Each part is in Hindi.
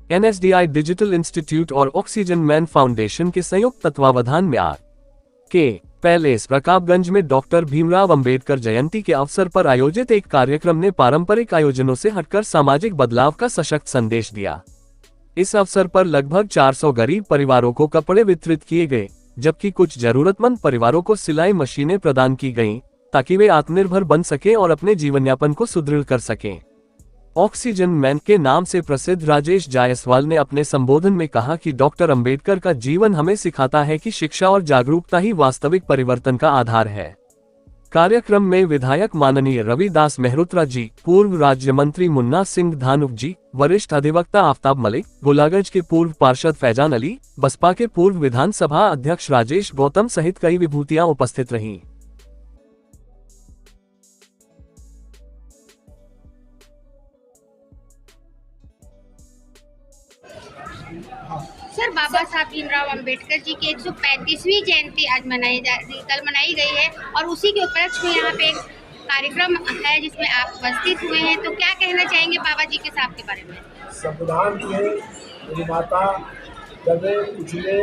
NSDI डिजिटल इंस्टीट्यूट और ऑक्सीजन मैन फाउंडेशन के संयुक्त तत्वावधान में के पैलेस रकाबगंज में डॉक्टर भीमराव अंबेडकर जयंती के अवसर पर आयोजित एक कार्यक्रम ने पारंपरिक आयोजनों से हटकर सामाजिक बदलाव का सशक्त संदेश दिया। इस अवसर पर लगभग 400 गरीब परिवारों को कपड़े वितरित किए गए, जबकि कुछ जरूरतमंद परिवारों को सिलाई मशीनें प्रदान की गईं, ताकि वे आत्मनिर्भर बन सकें और अपने जीवनयापन को सुदृढ़ कर सकें। ऑक्सीजन मैन के नाम से प्रसिद्ध राजेश जायसवाल ने अपने संबोधन में कहा कि डॉक्टर अंबेडकर का जीवन हमें सिखाता है कि शिक्षा और जागरूकता ही वास्तविक परिवर्तन का आधार है। कार्यक्रम में विधायक माननीय रविदास मेहरोत्रा जी, पूर्व राज्य मंत्री मुन्ना सिंह धानुक जी, वरिष्ठ अधिवक्ता आफ्ताब मलिक, गोलागंज के पूर्व पार्षद फैजान अली, बसपा के पूर्व विधानसभा अध्यक्ष राजेश गौतम सहित कई विभूतियां उपस्थित रहीं। सर, बाबा साहब भीमराव अंबेडकर जी की 135वीं जयंती आज कल मनाई गई है और उसी के उपलक्ष्य में यहाँ पे एक कार्यक्रम है जिसमें आप उपस्थित हुए हैं, तो क्या कहना चाहेंगे बाबा जी के साहब के बारे में? संविधान के निर्माता, दबे कुचले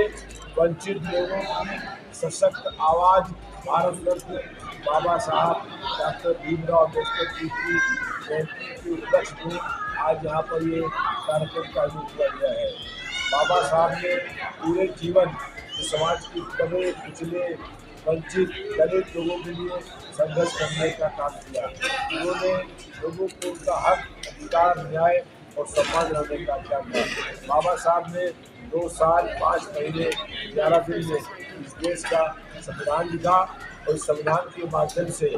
वंचित लोगों की सशक्त आवाज़ भारत रत्न बाबा साहब डॉक्टर भीमराव अम्बेडकर जी की जयंती के उपलक्ष्य में आज यहाँ पर ये कार्यक्रम का आयोजन किया गया है। बाबा साहब ने पूरे जीवन समाज के दबे कुचले वंचित दलित लोगों के लिए संघर्ष करने का काम किया। उन्होंने लोगों को उनका हक, अधिकार, न्याय और सम्मान देने का काम किया। बाबा साहब ने 2 साल 5 महीने 11 दिन में इस देश का संविधान लिखा और इस संविधान के माध्यम से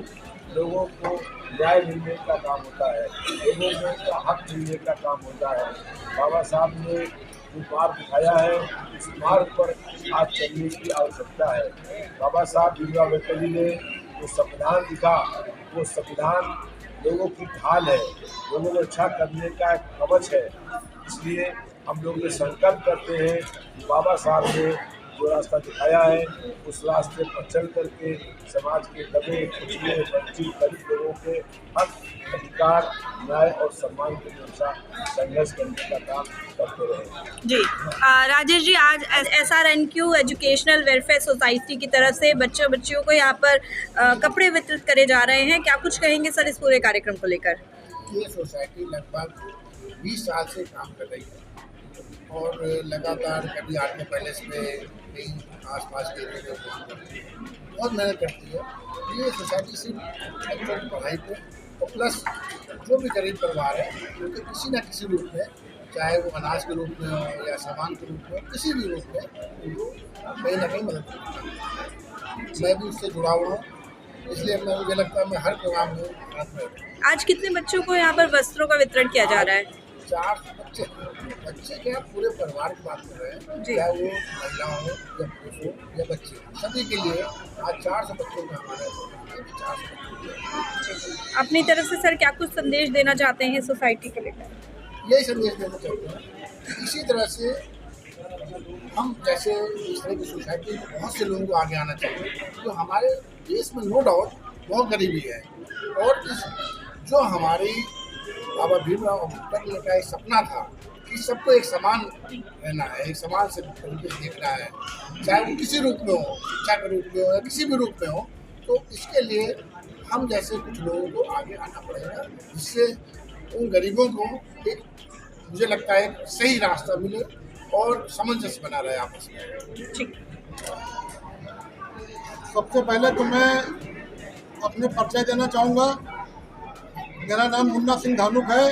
लोगों को न्याय मिलने का काम होता है, लोगों को उनका हक मिलने का काम होता है। बाबा साहब ने जो मार्ग दिखाया है, इस मार्ग पर आज चलने की आवश्यकता है। बाबा साहब भीमराव अम्बेडकर जी ने जो संविधान लिखा, वो संविधान लोगों की ढाल है, लोगों को रक्षा करने का एक कवच है। इसलिए हम लोग ये संकल्प करते हैं कि बाबा साहब ने जो रास्ता दिखाया है, उस रास्ते पर चल करके समाज के दबे कुचले वंचित दलित लोगों के हक, अधिकार, न्याय और सम्मान के अनुसार संघर्ष करने का काम करते रहें। जी राजेश जी, आज SRNQ एजुकेशनल वेलफेयर सोसाइटी की तरफ से बच्चों को यहाँ पर कपड़े वितरित करे जा रहे हैं, क्या कुछ कहेंगे सर इस पूरे कार्यक्रम को लेकर? ये सोसाइटी लगभग 20 साल से काम कर रही है और लगातार कभी आर्मी पैलेस में कहीं आसपास के एरिया में काम करती है, बहुत मेहनत करती है। ये सोसाइटी सिर्फ बच्चों की पढ़ाई पे और प्लस जो भी गरीब परिवार है उनके किसी न किसी रूप में, चाहे वो अनाज के रूप में हो या सामान के रूप में, किसी भी रूप में उनको कहीं ना कहीं मदद करती है। मैं भी उससे जुड़ा हुआ हूँ, इसलिए मुझे लगता है मैं हर प्रोग्राम में हाथ में। आज कितने बच्चों को यहाँ पर वस्त्रों का वितरण किया जा रहा है? 4 बच्चे क्या, पूरे परिवार की बात कर रहे हैं, चाहे वो महिला हो या पुरुष हो या बच्चे, सभी के लिए आज 400 बच्चों का हमारे 400। अपनी तरफ से सर क्या कुछ संदेश देना चाहते हैं सोसाइटी को लेकर? यही संदेश देना चाहते हैं। इसी तरह से हम जैसे इस तरह की सोसाइटी में बहुत से लोगों को आगे आना चाहिए, तो हमारे देश में नो डाउट बहुत गरीबी है और जो हमारी बाबा भीमराव अम्बेडकर का एक सपना था कि सबको एक समान रहना है, एक समान से तरीके से देखना है, चाहे वो किसी रूप में हो, शिक्षा के रूप में हो या किसी भी रूप में हो, तो इसके लिए हम जैसे कुछ लोगों को आगे आना पड़ेगा, जिससे उन गरीबों को एक, मुझे लगता है, एक सही रास्ता मिले और सामंजस्य बना रहे आपस में। ठीक। सबसे पहले तो मैं अपने परिचय देना चाहूँगा। मेरा नाम मुन्ना सिंह धानुक है।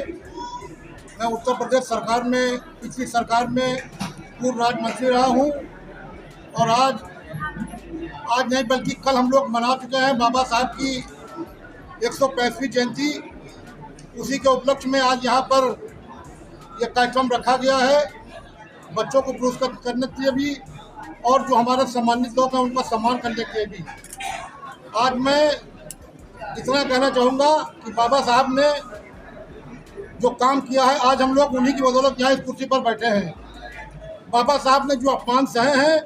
मैं उत्तर प्रदेश सरकार में, पिछली सरकार में पूर्व राज्य मंत्री रहा हूँ और आज नहीं बल्कि कल हम लोग मना चुके हैं बाबा साहब की 135वीं जयंती। उसी के उपलक्ष्य में आज यहाँ पर यह कार्यक्रम रखा गया है, बच्चों को पुरस्कृत करने के लिए भी और जो हमारे सम्मानित लोग हैं उनका सम्मान करने के लिए भी। आज मैं इतना कहना चाहूँगा कि बाबा साहब ने जो काम किया है, आज हम लोग उन्हीं की बदौलत यहाँ इस कुर्सी पर बैठे हैं। बाबा साहब ने जो अपमान सहे हैं,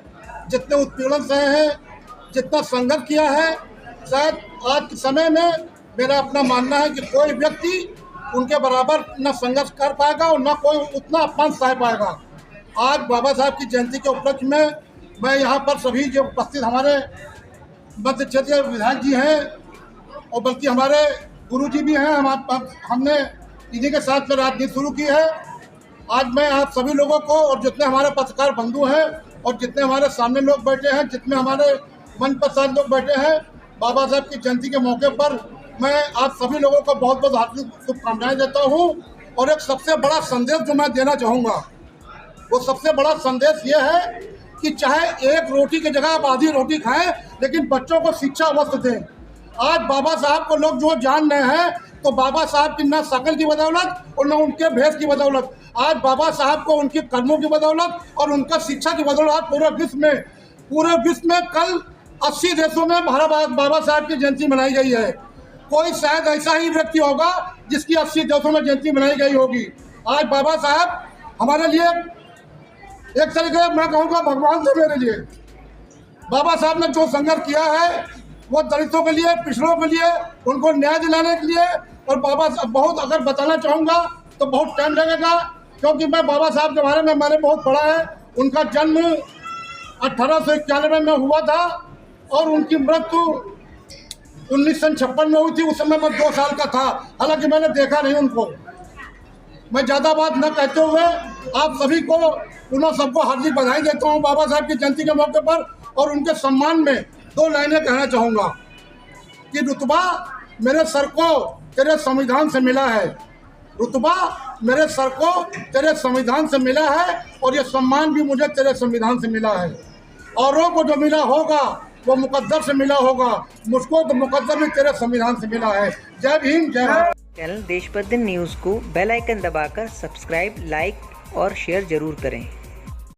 जितने उत्पीड़न सहे हैं, जितना संघर्ष किया है, शायद आज के समय में मेरा अपना मानना है कि कोई व्यक्ति उनके बराबर न संघर्ष कर पाएगा और न कोई उतना अपमान सह पाएगा। आज बाबा साहब की जयंती के उपलक्ष्य में मैं यहाँ पर सभी जो उपस्थित हमारे मध्य क्षेत्रीय विधायक जी हैं और बल्कि हमारे गुरु जी भी हैं, हमने इन्हीं के साथ में राजनीति शुरू की है। आज मैं आप सभी लोगों को और जितने हमारे पत्रकार बंधु हैं और जितने हमारे सामने लोग बैठे हैं, जितने हमारे मंच पर साथ लोग बैठे हैं, बाबा साहब की जयंती के मौके पर मैं आप सभी लोगों को बहुत बहुत हार्दिक शुभकामनाएं देता हूं। और एक सबसे बड़ा संदेश जो मैं देना चाहूँगा, वो सबसे बड़ा संदेश ये है कि चाहे एक रोटी की जगह आप आधी रोटी खाएं, लेकिन बच्चों को शिक्षा अवश्य दें। आज बाबा साहब को लोग जो जान रहे हैं, तो बाबा साहब की न शकल की बदौलत और न उनके भेष की बदौलत, आज बाबा साहब को उनके कर्मों की बदौलत और उनका शिक्षा की बदौलत पूरे विश्व में कल 80 देशों में बाबा साहब की जयंती मनाई गई है। कोई शायद ऐसा ही व्यक्ति होगा जिसकी 80 देशों में जयंती मनाई गई होगी। आज बाबा साहब हमारे लिए एक तरीके से मैं कहूँगा भगवान थे मेरे लिए। बाबा साहब ने जो संघर्ष किया है वो दलितों के लिए, पिछड़ों के लिए, उनको न्याय दिलाने के लिए। और बाबा साहब बहुत अगर बताना चाहूँगा तो बहुत टाइम लगेगा, क्योंकि मैं बाबा साहब के बारे में मैंने बहुत पढ़ा है। उनका जन्म 1891 में हुआ था और उनकी मृत्यु 1956 में हुई थी। उस समय मैं 2 साल का था, हालांकि मैंने देखा नहीं उनको। मैं ज़्यादा बात न कहते हुए आप सभी को उन्हें सबको हार्दिक बधाई देता हूँ बाबा साहब की जयंती के मौके पर। और उनके सम्मान में 2 लाइनें कहना चाहूँगा कि रुतबा मेरे सर को तेरे संविधान से मिला है, रुतबा मेरे सर को तेरे संविधान से मिला है, और ये सम्मान भी मुझे तेरे संविधान से मिला है। औरों को जो मिला होगा वो मुकद्दर से मिला होगा, मुझको तो मुकद्दर भी तेरे संविधान से मिला है। जय भीम, जय भारत। चैनल देशबंधु न्यूज़ को बेल आइकन दबाकर सब्सक्राइब, लाइक और शेयर जरूर करें।